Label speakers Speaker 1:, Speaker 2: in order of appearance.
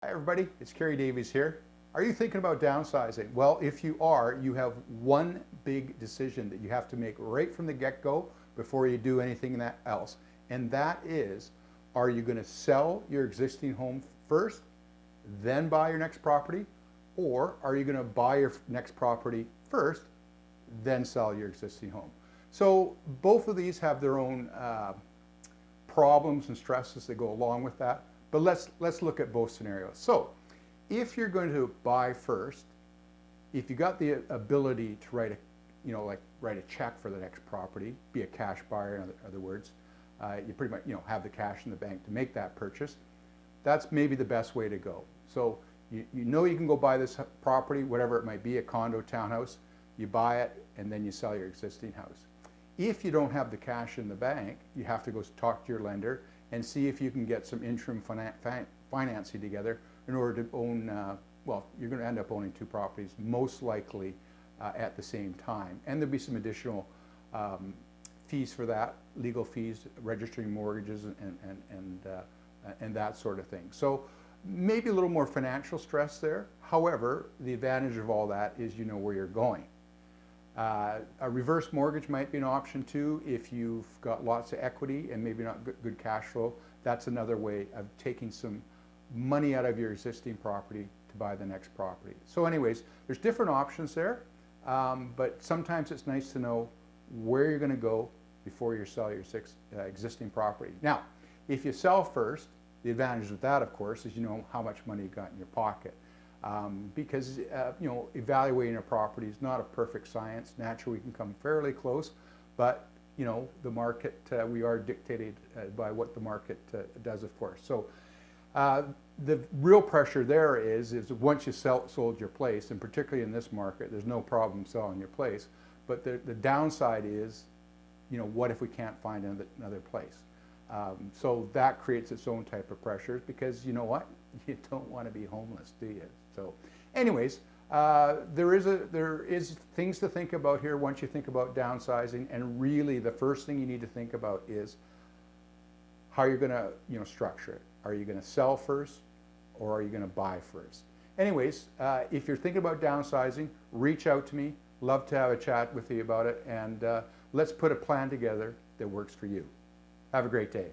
Speaker 1: Hi everybody, it's Kerry Davies here. Are you thinking about downsizing? Well, if you are, you have one big decision that you have to make right from the get-go before you do anything else. And that is, are you going to sell your existing home first, then buy your next property? Or are you going to buy your next property first, then sell your existing home? So both of these have their own problems and stresses that go along with that. But let's look at both scenarios. So if you're going to buy first, if you got the ability to write a check for the next property, be a cash buyer, in other words, you pretty much have the cash in the bank to make that purchase. That's maybe the best way to go. So you know you can go buy this property, whatever it might be, a condo, townhouse. You buy it and then you sell your existing house. If you don't have the cash in the bank, you have to go talk to your lender and see if you can get some interim financing together in order to own, well, you're going to end up owning two properties, most likely at the same time. And there'll be some additional fees for that, legal fees, registering mortgages, and that sort of thing. So maybe a little more financial stress there. However, the advantage of all that is you know where you're going. A reverse mortgage might be an option too if you've got lots of equity and maybe not good cash flow. That's another way of taking some money out of your existing property to buy the next property. So anyways, there's different options there, but sometimes it's nice to know where you're going to go before you sell your existing property. Now, if you sell first, the advantage of that, of course, is you know how much money you got in your pocket. Because evaluating a property is not a perfect science. Naturally, we can come fairly close, but the market, we are dictated by what the market does, of course. So the real pressure there is once you sold your place, and particularly in this market, there's no problem selling your place. But the downside is, what if we can't find another place? So that creates its own type of pressures because you know what? You don't want to be homeless, do you? So anyways, there is things to think about here once you think about downsizing, and really the first thing you need to think about is how you're going to structure it. Are you going to sell first or are you going to buy first? Anyways, if you're thinking about downsizing, reach out to me. Love to have a chat with you about it, and let's put a plan together that works for you. Have a great day.